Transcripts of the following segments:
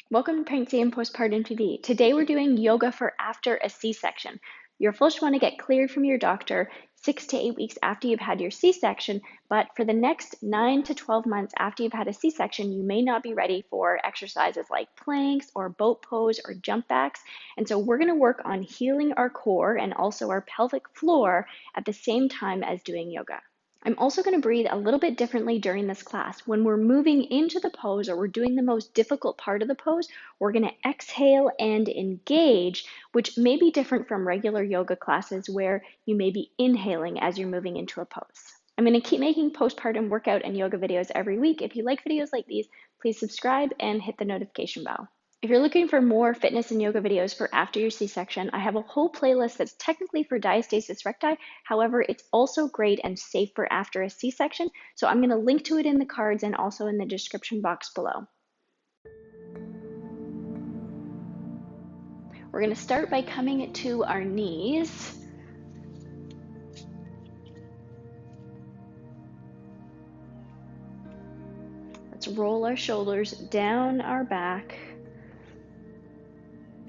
Welcome to Pregnancy and Postpartum TV. Today we're doing yoga for after a C-section. You'll first want to get cleared from your doctor 6 to 8 weeks after you've had your C-section, but for the next 9 to 12 months after you've had a C-section, you may not be ready for exercises like planks or boat pose or jump backs. And so we're going to work on healing our core and also our pelvic floor at the same time as doing yoga. I'm also going to breathe a little bit differently during this class. When we're moving into the pose or we're doing the most difficult part of the pose, we're going to exhale and engage, which may be different from regular yoga classes where you may be inhaling as you're moving into a pose. I'm going to keep making postpartum workout and yoga videos every week. If you like videos like these, please subscribe and hit the notification bell. If you're looking for more fitness and yoga videos for after your C-section, I have a whole playlist that's technically for diastasis recti. However, it's also great and safe for after a C-section. So I'm going to link to it in the cards and also in the description box below. We're going to start by coming to our knees. Let's roll our shoulders down our back.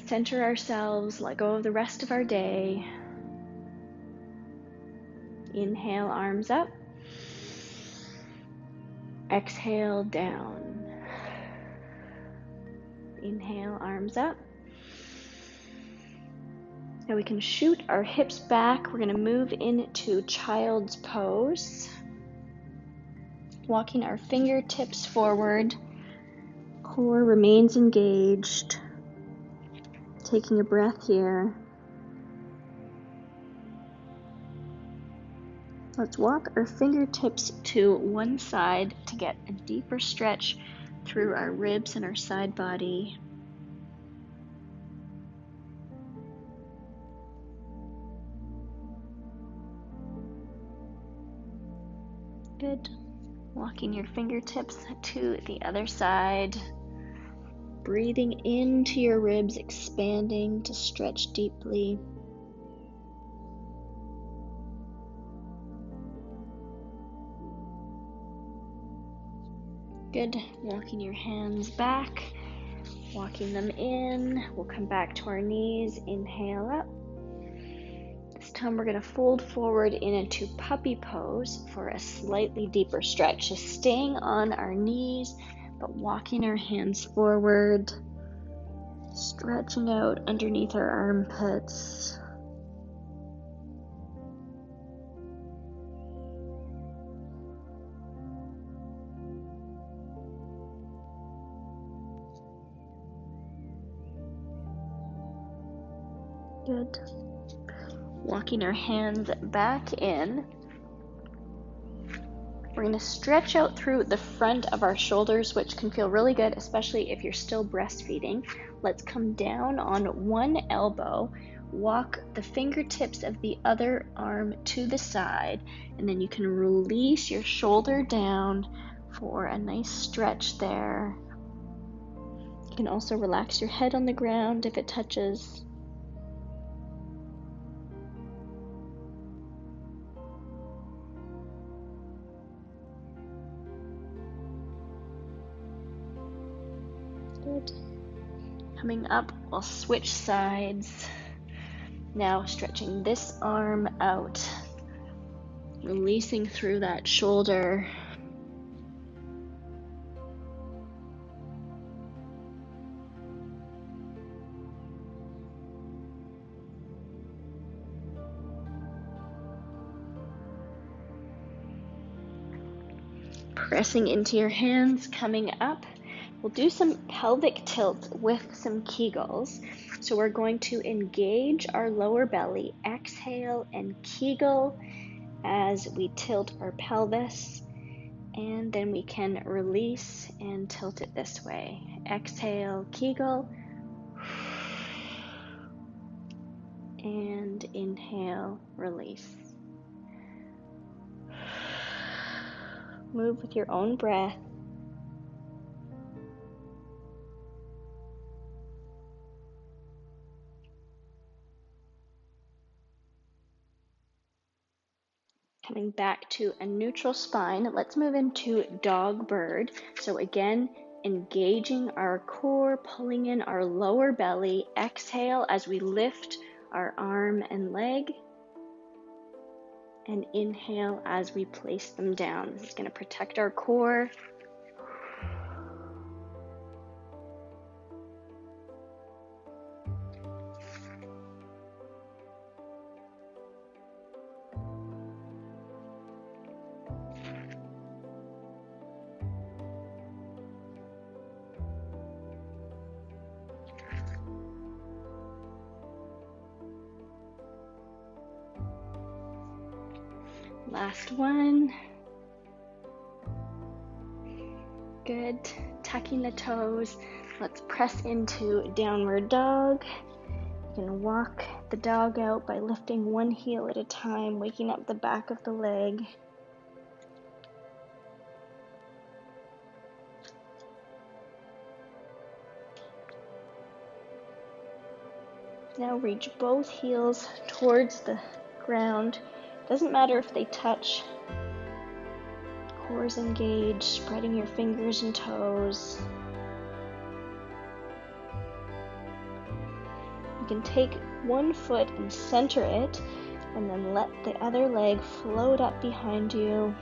Center ourselves, let go of the rest of our day. Inhale, arms up. Exhale, down. Inhale, arms up. Now we can shoot our hips back. We're going to move into child's pose. Walking our fingertips forward. Core remains engaged. Taking a breath here. Let's walk our fingertips to one side to get a deeper stretch through our ribs and our side body. Good. Walking your fingertips to the other side. Breathing into your ribs, expanding to stretch deeply. Good. Walking your hands back, walking them in. We'll come back to our knees. Inhale up. This time we're going to fold forward into puppy pose for a slightly deeper stretch. Just staying on our knees, but walking our hands forward, stretching out underneath our armpits. Good. Walking our hands back in. We're going to stretch out through the front of our shoulders, which can feel really good, especially if you're still breastfeeding. Let's come down on one elbow, walk the fingertips of the other arm to the side, and then you can release your shoulder down for a nice stretch there. You can also relax your head on the ground if it touches. Good. Coming up, we'll switch sides. Now stretching this arm out, releasing through that shoulder. Pressing into your hands, coming up. We'll do some pelvic tilt with some kegels. So we're going to engage our lower belly, exhale and kegel as we tilt our pelvis, and then we can release and tilt it this way. Exhale, kegel, and inhale, release. Move with your own breath. Coming back to a neutral spine, let's move into dog bird. So again, Engaging our core, pulling in our lower belly. Exhale as we lift our arm and leg. And inhale as we place them down. This is going to protect our core. Last one. Good. Tucking the toes. Let's press into downward dog. You can walk the dog out by lifting one heel at a time, waking up the back of the leg. Now reach both heels towards the ground. Doesn't matter if they touch. Core's engaged, spreading your fingers and toes. You can take one foot and center it, and then let the other leg float up behind you.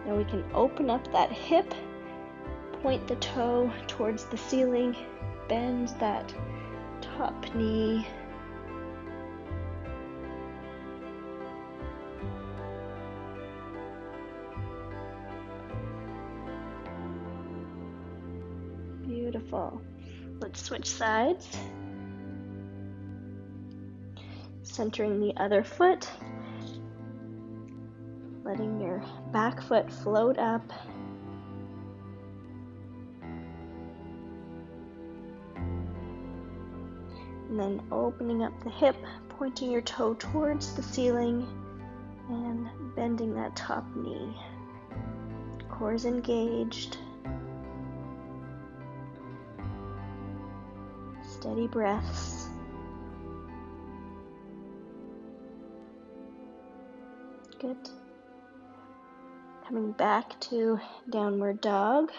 Now we can open up that hip, point the toe towards the ceiling, bend that top knee. Beautiful. Let's switch sides. Centering the other foot. Letting your back foot float up. And then opening up the hip, pointing your toe towards the ceiling and bending that top knee. Core's engaged. Steady breaths. Good. Coming back to downward dog.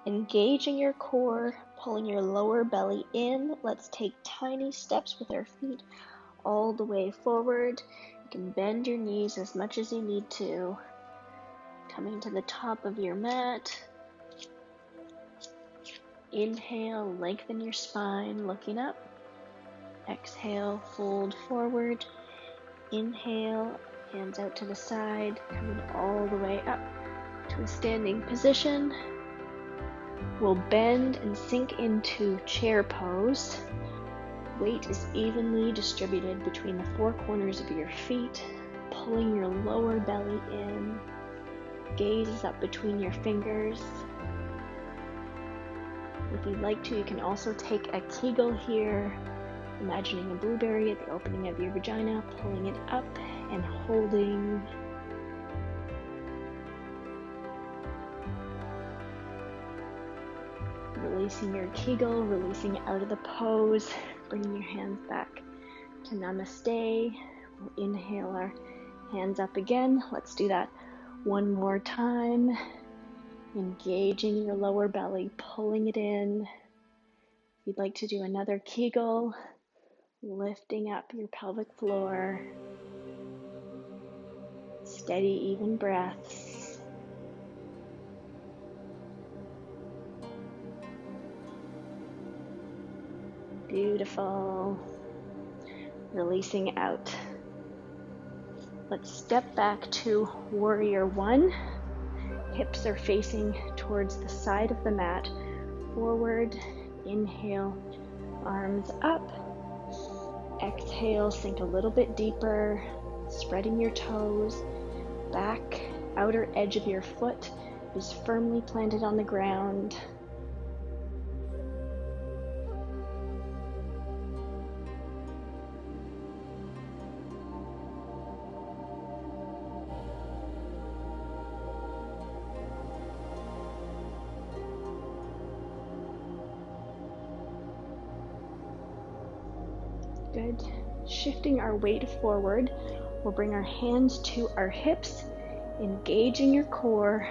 Engaging your core, pulling your lower belly in. Let's take tiny steps with our feet all the way forward. You can bend your knees as much as you need to. Coming to the top of your mat. Inhale, lengthen your spine, looking up. Exhale, fold forward. Inhale, hands out to the side, coming all the way up to a standing position. We'll bend and sink into chair pose. Weight is evenly distributed between the four corners of your feet, pulling your lower belly in. Gaze is up between your fingers. If you'd like to, you can also take a kegel here, imagining a blueberry at the opening of your vagina, pulling it up and holding. Releasing your kegel, releasing out of the pose, bringing your hands back to namaste. We'll inhale our hands up again. Let's do that one more time. Engaging your lower belly, pulling it in. If you'd like to do another kegel, lifting up your pelvic floor. Steady, even breaths. Beautiful. Releasing out. Let's step back to warrior one. Hips are facing towards the side of the mat. Forward, inhale, arms up. Exhale, sink a little bit deeper, spreading your toes. Back, outer edge of your foot is firmly planted on the ground. Good. Shifting our weight forward, we'll bring our hands to our hips, engaging your core.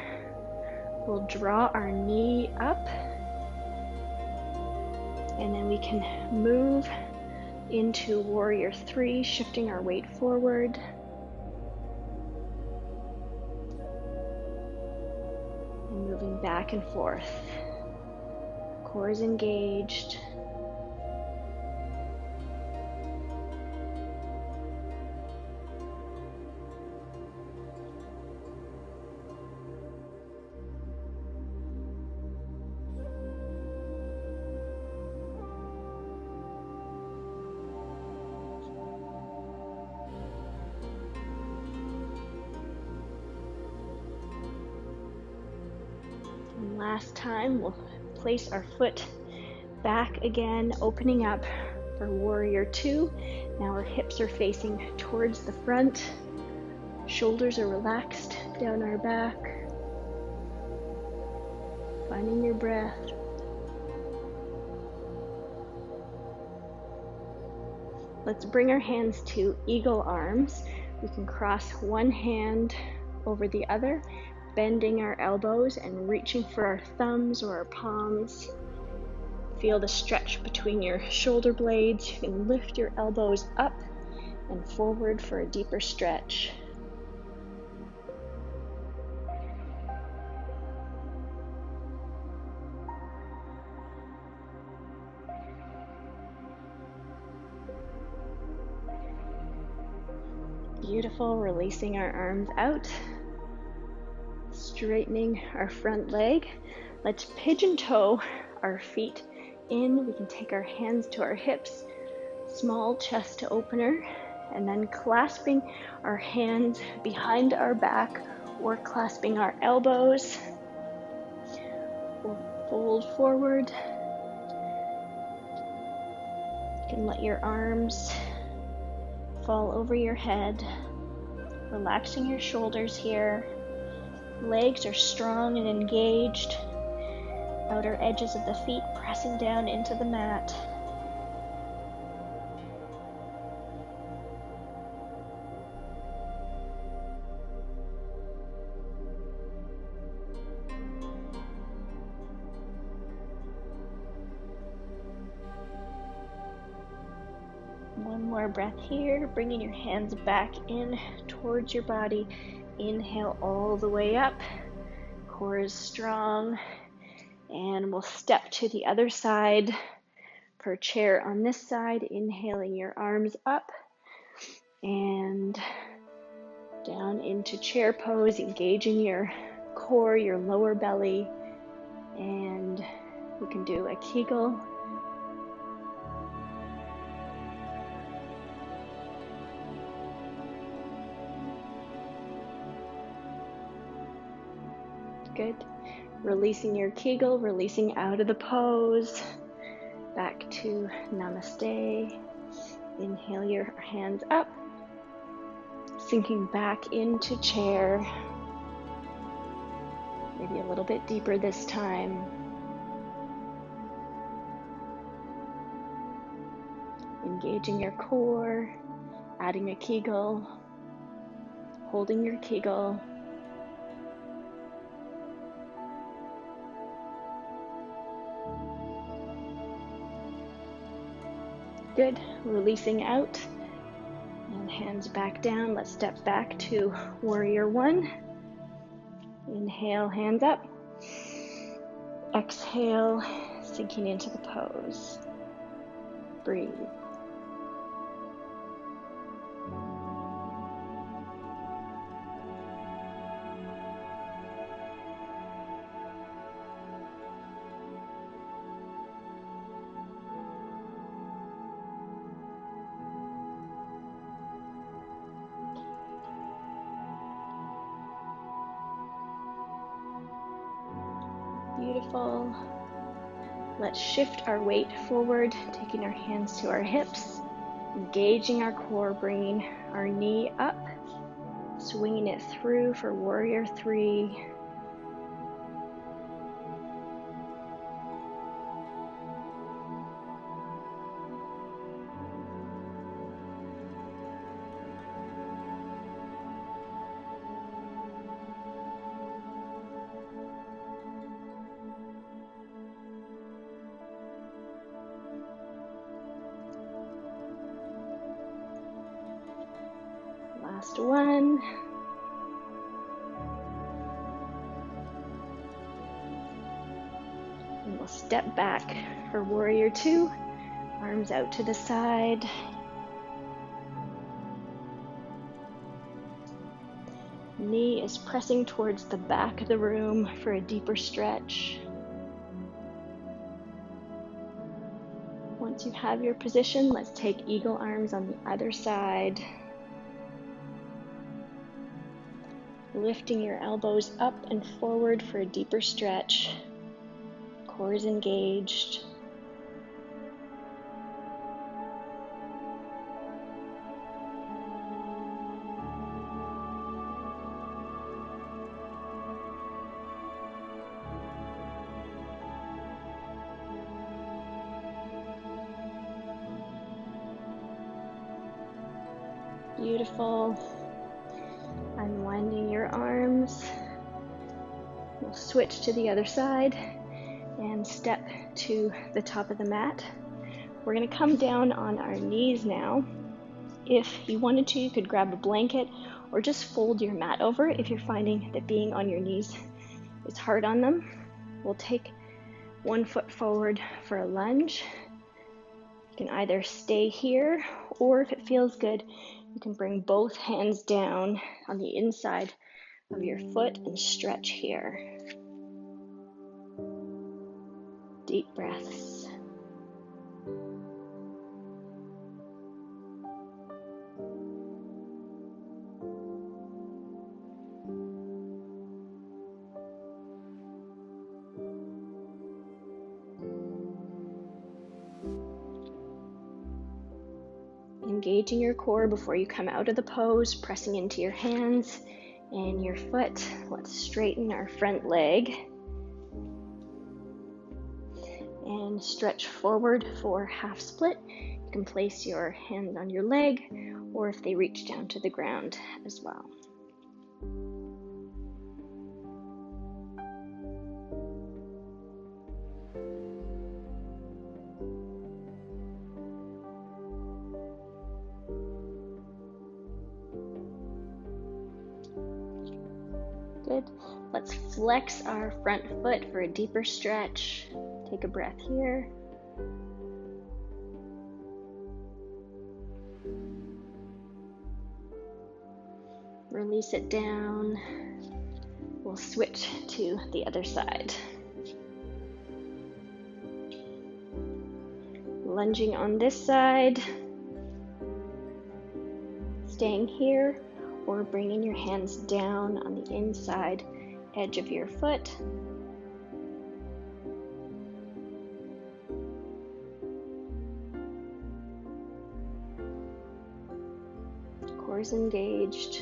We'll draw our knee up, and then we can move into warrior three, shifting our weight forward. And moving back and forth. Core is engaged. And last time, we'll place our foot back again, opening up for warrior two. Now our hips are facing towards the front. Shoulders are relaxed down our back. Finding your breath. Let's bring our hands to eagle arms. We can cross one hand over the other, bending our elbows and reaching for our thumbs or our palms. Feel the stretch between your shoulder blades. You can lift your elbows up and forward for a deeper stretch. Beautiful, releasing our arms out, straightening our front leg. Let's pigeon toe our feet in. We can take our hands to our hips, small chest opener, and then clasping our hands behind our back or clasping our elbows. We'll fold forward. You can let your arms fall over your head, relaxing your shoulders here. Legs are strong and engaged. Outer edges of the feet pressing down into the mat. One more breath here, bringing your hands back in towards your body. Inhale all the way up. Core is strong. And we'll step to the other side for chair on this side. Inhaling your arms up and down into chair pose, engaging your core, your lower belly. And we can do a kegel. Good. Releasing your kegel, releasing out of the pose. Back to namaste. Inhale your hands up. Sinking back into chair. Maybe a little bit deeper this time. Engaging your core, adding a kegel, holding your kegel. Good. Releasing out and hands back down. Let's step back to warrior one. Inhale, hands up. Exhale, sinking into the pose. Breathe. Beautiful. Let's shift our weight forward, taking our hands to our hips, engaging our core, bringing our knee up, swinging it through for warrior three. Last one. And we'll step back for warrior two. Arms out to the side. Knee is pressing towards the back of the room for a deeper stretch. Once you have your position, let's take eagle arms on the other side. Lifting your elbows up and forward for a deeper stretch. Core is engaged. Beautiful. Unwinding your arms. We'll switch to the other side and step to the top of the mat. We're going to come down on our knees now. If you wanted to, you could grab a blanket or just fold your mat over if you're finding that being on your knees is hard on them. We'll take one foot forward for a lunge. You can either stay here, or if it feels good, you can bring both hands down on the inside of your foot and stretch here. Deep breaths. Engaging your core before you come out of the pose, pressing into your hands and your foot. Let's straighten our front leg and stretch forward for half split. You can place your hands on your leg, or if they reach down to the ground as well. Good. Let's flex our front foot for a deeper stretch. Take a breath here. Release it down. We'll switch to the other side. Lunging on this side. Staying here, or bringing your hands down on the inside edge of your foot. Core is engaged.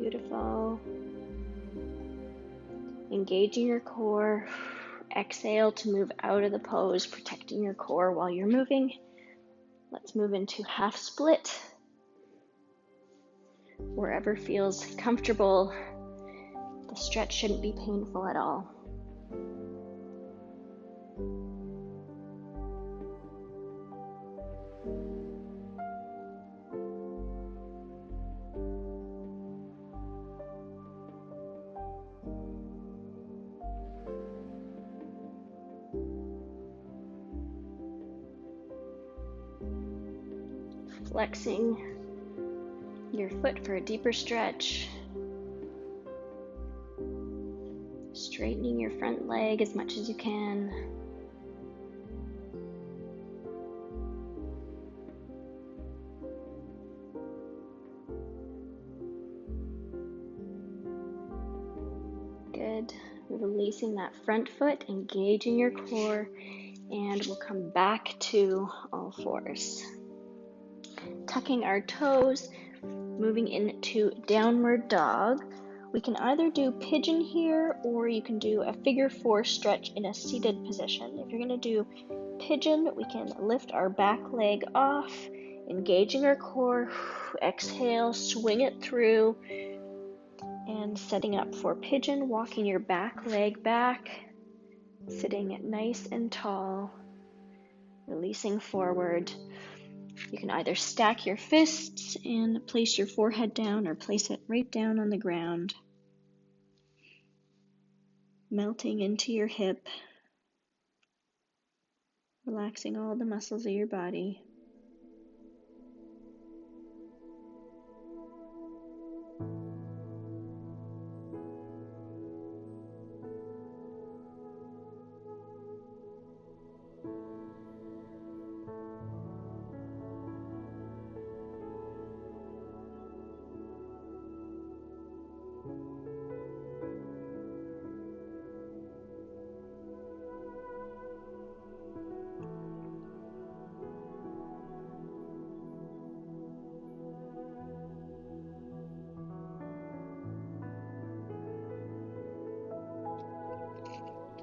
Beautiful. Engaging your core. Exhale to move out of the pose, protecting your core while you're moving. Let's move into half split. Wherever feels comfortable. The stretch shouldn't be painful at all. Flexing your foot for a deeper stretch. Straightening your front leg as much as you can. Good. Releasing that front foot, engaging your core, and we'll come back to all fours. Tucking our toes, moving into downward dog. We can either do pigeon here, or you can do a figure 4 stretch in a seated position. If you're going to do pigeon, we can lift our back leg off, engaging our core. Exhale, swing it through, and setting up for pigeon, walking your back leg back, sitting nice and tall, releasing forward. You can either stack your fists and place your forehead down or place it right down on the ground, melting into your hip, relaxing all the muscles of your body.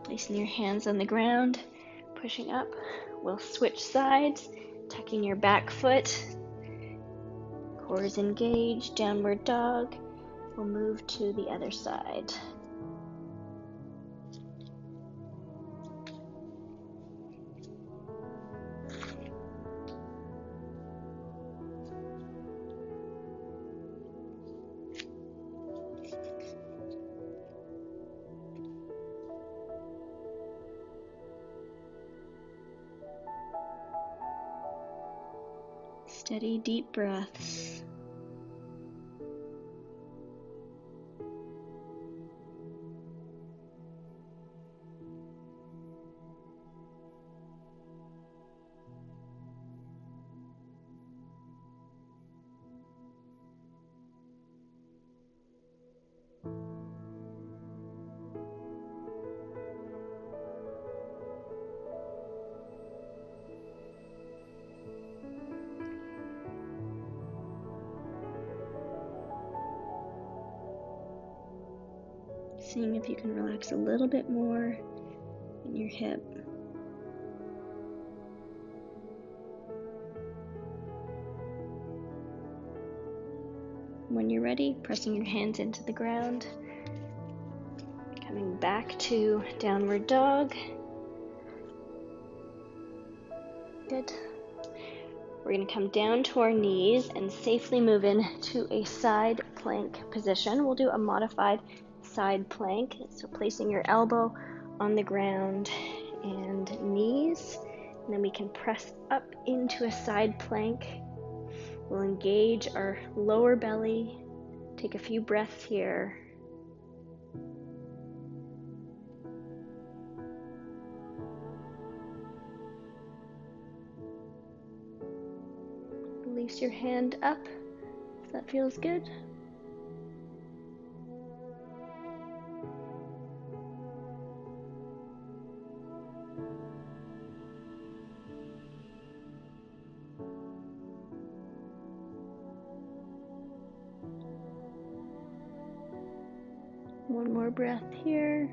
Placing your hands on the ground, pushing up. We'll switch sides, tucking your back foot. Core is engaged, downward dog. We'll move to the other side. Steady, deep breaths. Seeing if you can relax a little bit more in your hip. When you're ready, pressing your hands into the ground, coming back to downward dog. Good. We're going to come down to our knees and safely move into a side plank position. We'll do a modified side plank, so placing your elbow on the ground and knees, and then we can press up into a side plank. We'll engage our lower belly, take a few breaths here. Release your hand up if that feels good. One more breath here,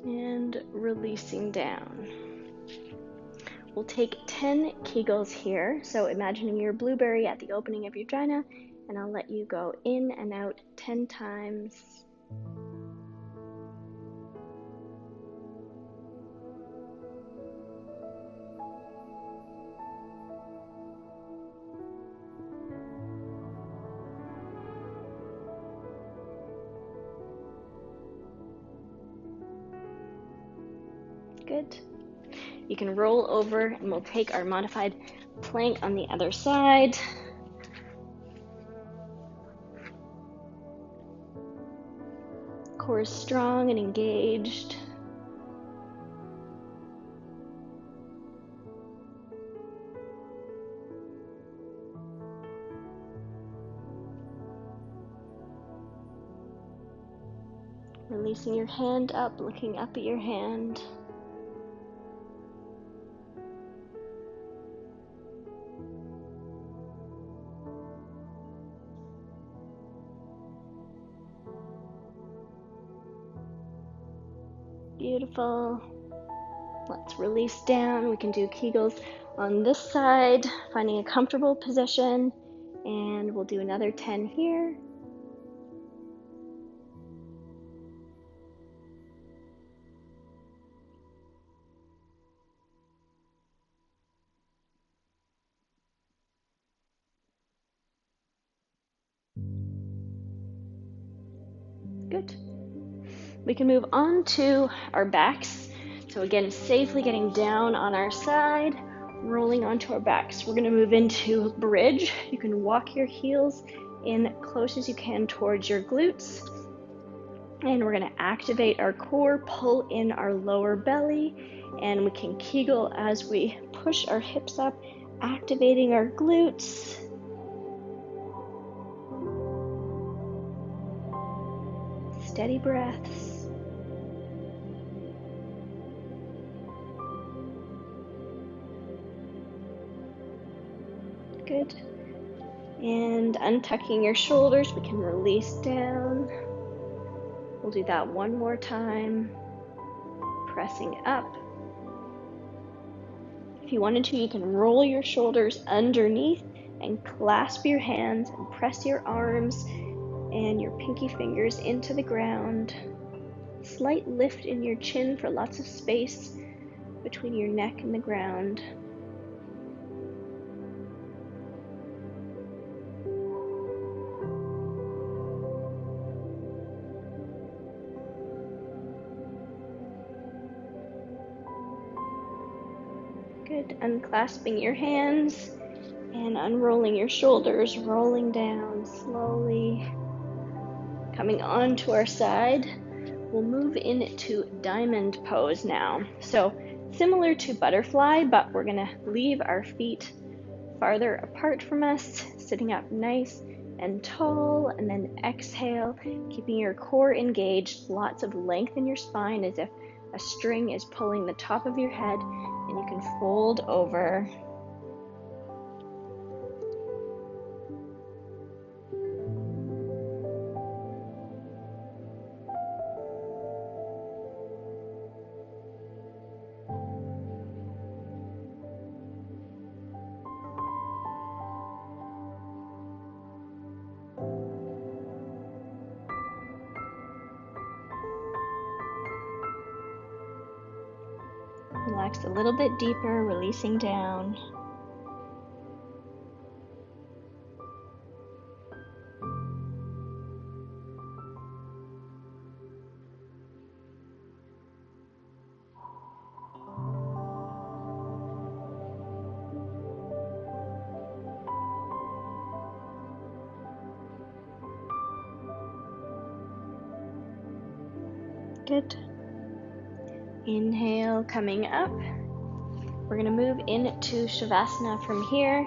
and releasing down. We'll take 10 kegels here, so imagining your blueberry at the opening of your vagina, and I'll let you go in and out 10 times. Good. You can roll over and we'll take our modified plank on the other side. Core is strong and engaged. Releasing your hand up, looking up at your hand. Beautiful. Let's release down. We can do kegels on this side, finding a comfortable position, and we'll do another 10 here. Good. We can move on to our backs. So again, safely getting down on our side, rolling onto our backs. We're gonna move into bridge. You can walk your heels in close as you can towards your glutes. And we're gonna activate our core, pull in our lower belly, and we can kegel as we push our hips up, activating our glutes. Steady breaths. Good. And untucking your shoulders, we can release down. We'll do that one more time. Pressing up. If you wanted to, you can roll your shoulders underneath and clasp your hands and press your arms and your pinky fingers into the ground. Slight lift in your chin for lots of space between your neck and the ground. Good. Unclasping your hands and unrolling your shoulders, rolling down slowly. Coming onto our side, we'll move into diamond pose now. So similar to butterfly, but we're gonna leave our feet farther apart from us, sitting up nice and tall, and then exhale, keeping your core engaged, lots of length in your spine as if a string is pulling the top of your head, and you can fold over. Relax a little bit deeper, releasing down. Good. Inhale, coming up. We're going to move into Shavasana from here.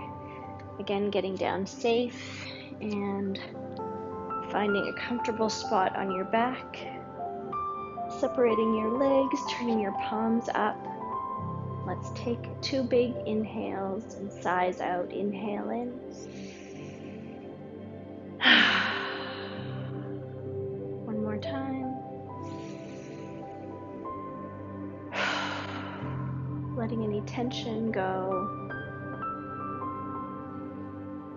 Again, getting down safe and finding a comfortable spot on your back. Separating your legs, turning your palms up. Let's take 2 big inhales and sighs out. Inhale in. One more time. Letting any tension go.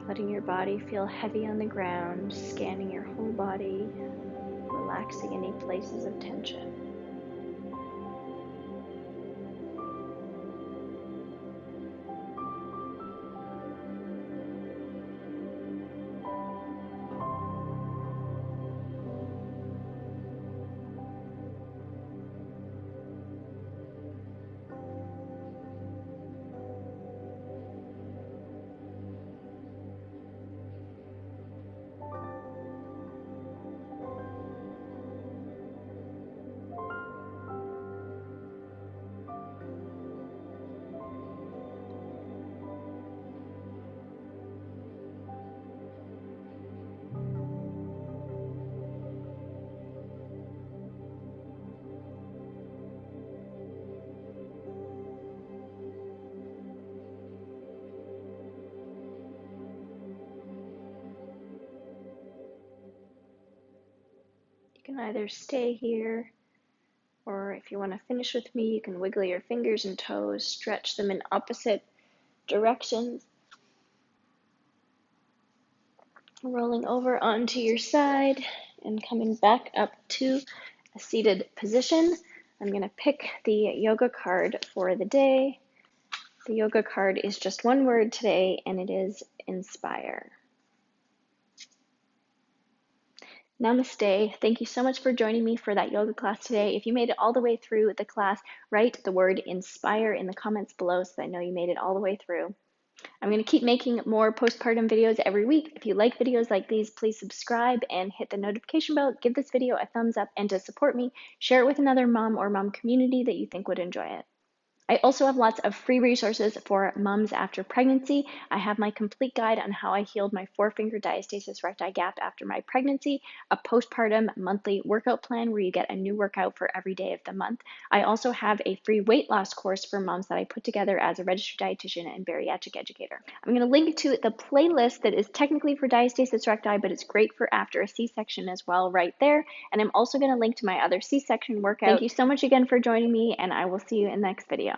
Letting your body feel heavy on the ground, scanning your whole body, relaxing any places of tension. You can either stay here or Or if you want to finish with me, you can wiggle your fingers and toes, stretch them in opposite directions. Rolling over onto your side and coming back up to a seated position. I'm going to pick the yoga card for the day. The yoga card is just one word today, and it is inspire. Namaste. Thank you so much for joining me for that yoga class today. If you made it all the way through the class, write the word inspire in the comments below so that I know you made it all the way through. I'm going to keep making more postpartum videos every week. If you like videos like these, please subscribe and hit the notification bell. Give this video a thumbs up, and to support me, share it with another mom or mom community that you think would enjoy it. I also have lots of free resources for moms after pregnancy. I have my complete guide on how I healed my four-finger diastasis recti gap after my pregnancy, a postpartum monthly workout plan where you get a new workout for every day of the month. I also have a free weight loss course for moms that I put together as a registered dietitian and bariatric educator. I'm going to link to the playlist that is technically for diastasis recti, but it's great for after a C-section as well right there. And I'm also going to link to my other C-section workout. Thank you so much again for joining me, and I will see you in the next video.